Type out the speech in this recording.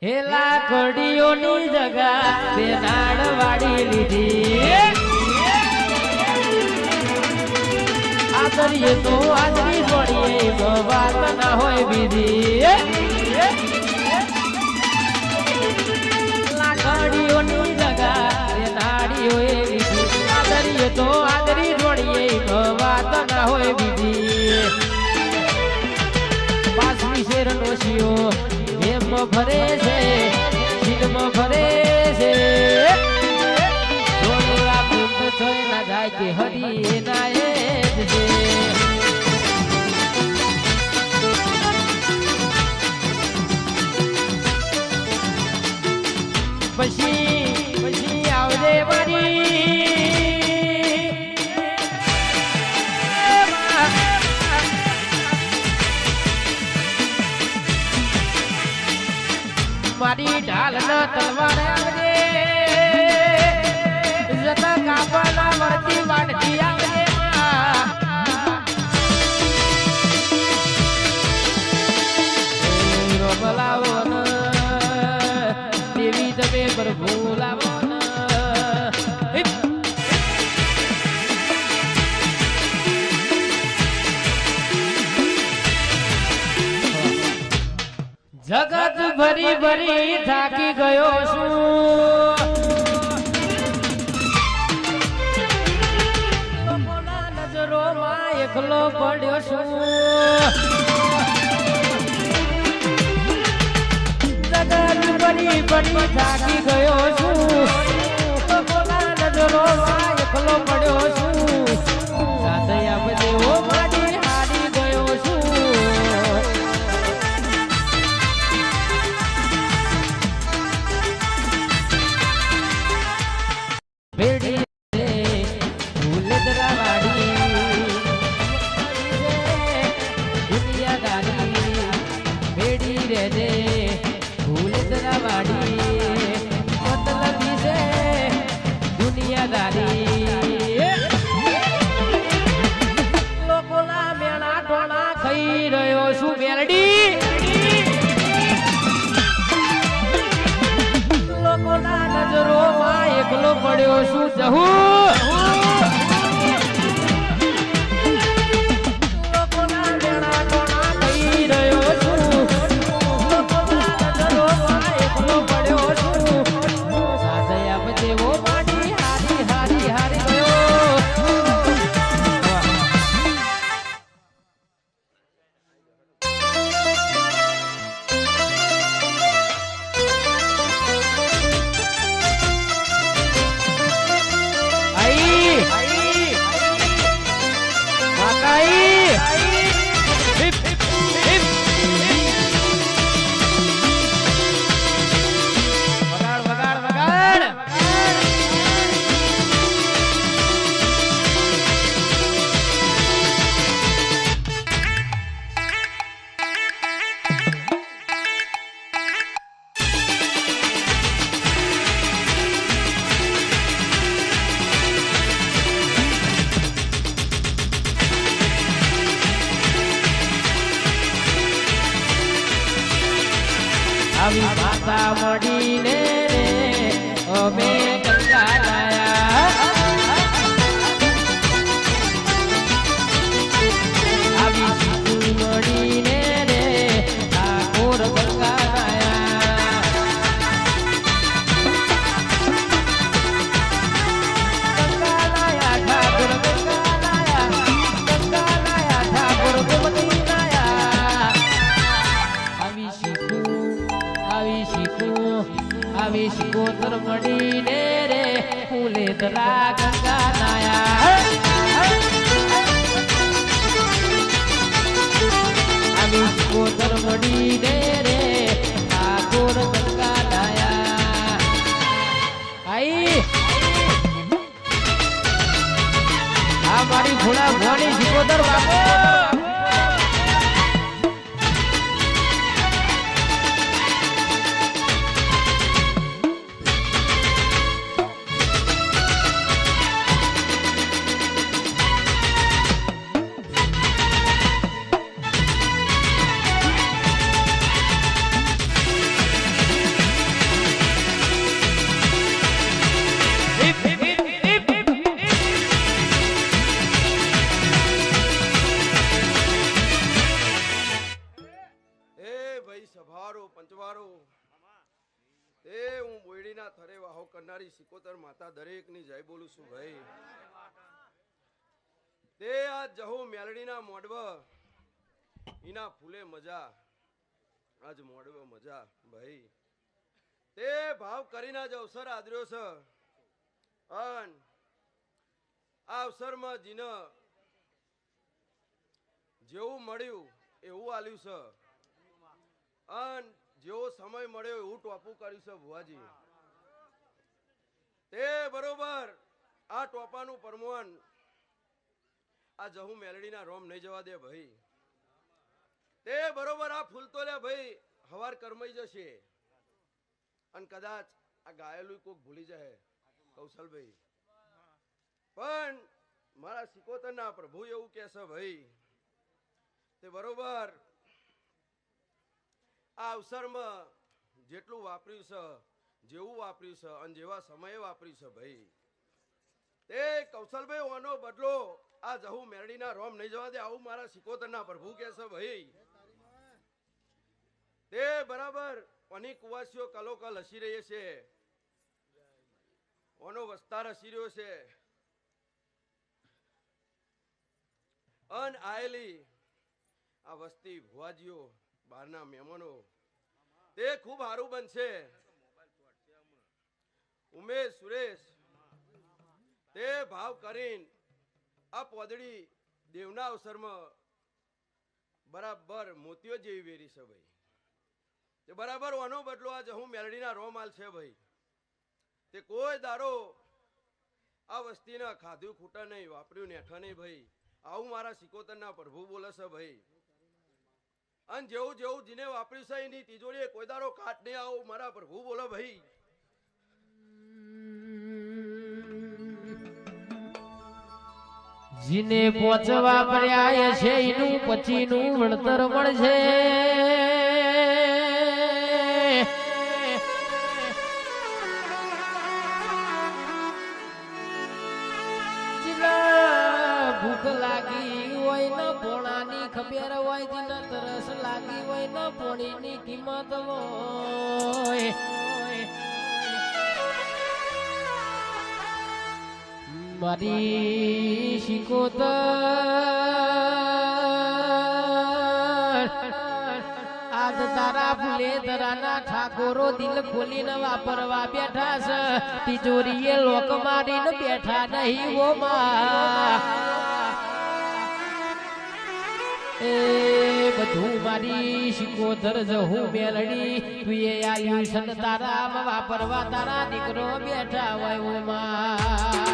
હેલા ઘડીઓની જગા બે નાડ વાડી લીધી આદરીએ તો આદરી જોડીએ વાત ના હોય બીજી ઘડીઓની જગા બે નાડીઓ લીધી આદરીએ તો આદરી જોડીએ વાત ના હોય બીજી પાછવી શેર નોશીઓ એમ ભરે છે દિલમ ભરે છે ડોળા ફૂટ થઈ ના જાય કે હરી ના એ જ છે પછી આવજે મારી ઢાલ ના તલવાર આવજે જતા કાપના વળતી વાડતી આવજે બોલાવો ને દેવી તમે પ્રભુ લાવો ને જગત ભરી ભરી થાકી ગયો છું લોકોના નજરોમાં એકલો પડ્યો છું જગત ભરી ભરી થાકી ગયો છું લોકોના નજરોમાં એકલો પડ્યો છું સાદયા બજેવો મારી હારી ગયો છું બેડી રે ફૂલદરા વાડી દુનિયાદારી બેડી રે રે ફૂલદરા વાડી મતલબી છે દુનિયાદારી લોકોના મેણા ટોણા ખાઈ રહ્યો છું મેરડી લોકોના નજરોમાં એકલો પડ્યો છું જહું લોકોના મેણા ટોણા ખાઈ રહ્યો છું લોકોના નજરોમાં એકલો પડ્યો છું સાદયા બજેવો માડી હારી હારી હારી ગયો આવી માતા મળીને અમે ગંગા લાયા આવી સીધું મળીને રે ઠાકોર ગંગા લાયા ગંગા લાયા ઠાકોર ગંગા લાયા ગંગા લાયા ઠાકોર ગોમતી લાયા આવી શિકોતર મળીને રે ફૂલે તલા ગંગા નાયા આવી શિકોતર મળીને રે ઠાકોર ગંગા નાયા આઈ આ મારી ઘોડા ભવાની શિકોતર બાપો વારો તે હું બોયડીના થરે વાહો કરનારી સિકોતર માતા દરેકની જય બોલું છું ભાઈ. તે આ જહુ મેલડીના મોડવ ઈના ફૂલે મજા આજ મોડવ મજા ભાઈ. તે ભાવ કરીને જ અવસર આદર્યો છે અન આ અવસરમાં જીને જેવું મળ્યું એવું આલ્યું છે અન જેવો સમય મળ્યો એવું ટોપું કર્યું છે ભુવાજી. તે બરોબર આ ટોપાનું પરમોન આ જહુ મેલડીના રોમ નહીં જવા દે ભાઈ. તે બરોબર આ ફૂલ તો લે ભાઈ હવાર કરમાઈ જશે અને કદાચ આ ગાયેલું કોક ભૂલી જાય કૌશલભાઈ. પણ મારા સિકોતરના પ્રભુ એવું કે છે ભાઈ તે બરોબર આ અવસરમાં જેટલું વાપર્યું છે જેવું વાપર્યું છે અને જેવા સમયે વાપર્યું છે ભાઈ. તે કૌશલભાઈ ઓનો બદલો આ જહુ મેરડીના રોમ નહીં જવા દે આવું મારા સિકોતરના પ્રભુ કે છે ભાઈ. તે બરાબર ઓની કુવાસીઓ કલોકલ હસી રહી છે ઓનો વસ્તાર હસી રહ્યો છે અન આયેલી આ વસ્તી ભુવાજીઓ બહારના મહેમાનો તે ખૂબ સારું બનશે. ઉમેશ સુરેશ તે ભાવ કરીને આ પોદડી દેવના અવસરમાં બરાબર મોતીઓ જેવી વેરી છે ભાઈ. તે બરાબર ઓનો બદલો આજે હું મેલડીના રોમાલ છે ભાઈ. તે કોઈ દારો આ વસ્તીના ખાધું ખૂટા નહીં વાપર્યું નેઠા નહીં ભાઈ. આવું મારા સિકોતરના પ્રભુ બોલે છે ભાઈ. અને જેવું જેવું જીને વાપર્યું છે એની તિજોરીએ કોઈ દારો કાટ નહીં આવું મારા પ્રભુ બોલે ભાઈ. જીને પોચવા પડ્યા છે એનું પછીનું વળતર મળશે. ભૂખ લાગી હોય ને પોણાની ખબર હોય જીને તરસ લાગી હોય ને પોણીની કિંમત હોય. મારી સિકોતર આજ તારા ફૂલે ધરાના ઠાકોરો દિલ ખોલીને વાપરવા બેઠા છે. તિજોરીએ લોક મારીને બેઠા નહીં ઓ માં. એ બધું મારી સિકોતર જહુ મેલડી તું એ આયુષ્ય તારા વાપરવા તારા દીકરો બેઠા હોય ઓ માં.